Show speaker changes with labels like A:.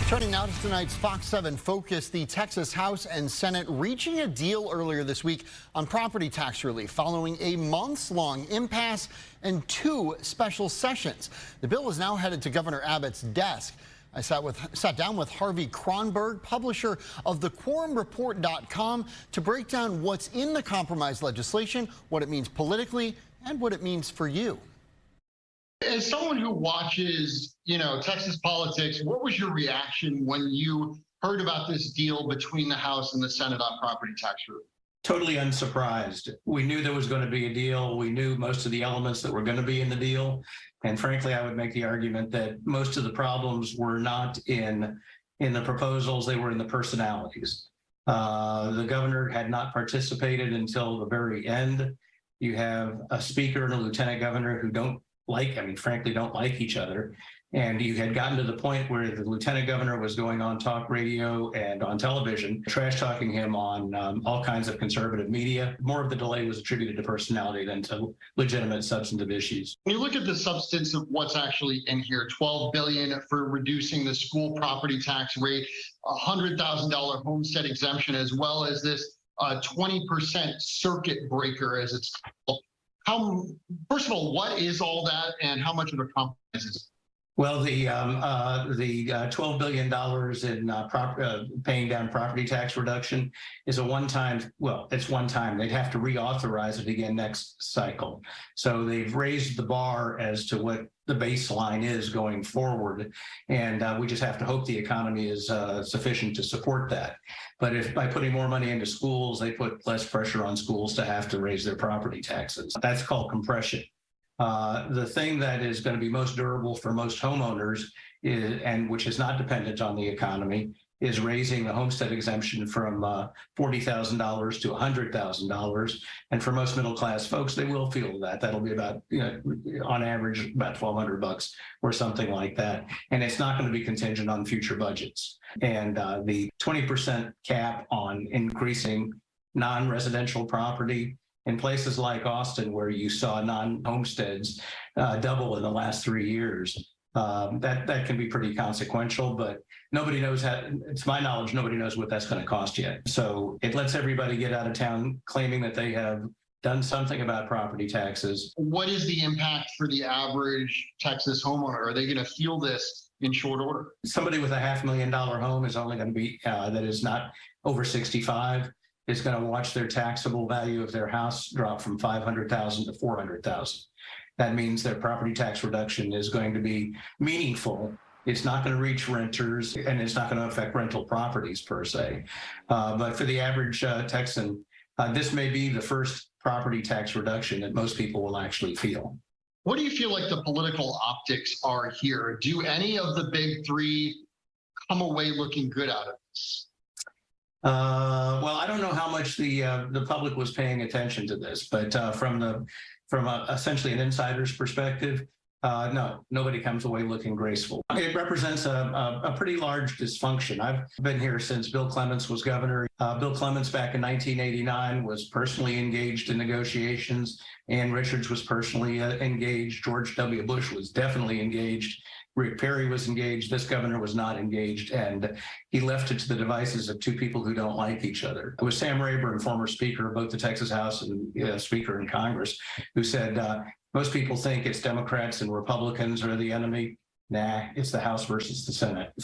A: Turning now to tonight's Fox 7 Focus, the Texas House and Senate reaching a deal earlier this week on property tax relief following a months-long impasse and 2 special sessions. The bill is now headed to Governor Abbott's desk. I sat down with Harvey Kronberg, publisher of thequorumreport.com, to break down what's in the compromise legislation, what it means politically, and what it means for you.
B: As someone who watches, Texas politics, what was your reaction when you heard about this deal between the House and the Senate on property tax relief?
C: Totally unsurprised. We knew there was going to be a deal. We knew most of the elements that were going to be in the deal. And frankly, I would make the argument that most of the problems were not in the proposals, they were in the personalities. The governor had not participated until the very end. You have a speaker and a lieutenant governor who frankly don't like each other. And you had gotten to the point where the lieutenant governor was going on talk radio and on television, trash talking him on all kinds of conservative media. More of the delay was attributed to personality than to legitimate substantive issues.
B: When you look at the substance of what's actually in here, $12 billion for reducing the school property tax rate, $100,000 homestead exemption, as well as this 20% circuit breaker, as it's called. First of all, what is all that, and how much of a compromise is it?
C: Well, the $12 billion in paying down property tax reduction is a one-time. Well, it's one time. They'd have to reauthorize it again next cycle. So they've raised the bar as to what the baseline is going forward, and we just have to hope the economy is sufficient to support that. But if by putting more money into schools, they put less pressure on schools to have to raise their property taxes. That's called compression. The thing that is going to be most durable for most homeowners and which is not dependent on the economy is raising the homestead exemption from $40,000 to $100,000. And for most middle class folks, they will feel that. That'll be about, on average, about $1,200 or something like that. And it's not going to be contingent on future budgets. And the 20% cap on increasing non-residential property in places like Austin, where you saw non-homesteads double in the last 3 years, that can be pretty consequential, but nobody knows how, to my knowledge, nobody knows what that's going to cost yet. So it lets everybody get out of town claiming that they have done something about property taxes.
B: What is the impact for the average Texas homeowner? Are they going to feel this in short order?
C: Somebody with a $500,000 home is only going to be, that is not over 65, is going to watch their taxable value of their house drop from $500,000 to $400,000. That means their property tax reduction is going to be meaningful. It's not going to reach renters, and it's not going to affect rental properties per se. But for the average Texan, this may be the first property tax reduction that most people will actually feel.
B: What do you feel like the political optics are here? Do any of the big three come away looking good out of this?
C: Well, I don't know how much the public was paying attention to this, but from essentially an insider's perspective, no, nobody comes away looking graceful. It represents a pretty large dysfunction. I've been here since Bill Clements was governor. Bill Clements back in 1989 was personally engaged in negotiations. Ann Richards was personally engaged. George W. Bush was definitely engaged. Rick Perry was engaged. This governor was not engaged, and he left it to the devices of two people who don't like each other. It was Sam Rayburn, former Speaker of both the Texas House and Speaker in Congress, who said, most people think it's Democrats and Republicans are the enemy. Nah, it's the House versus the Senate.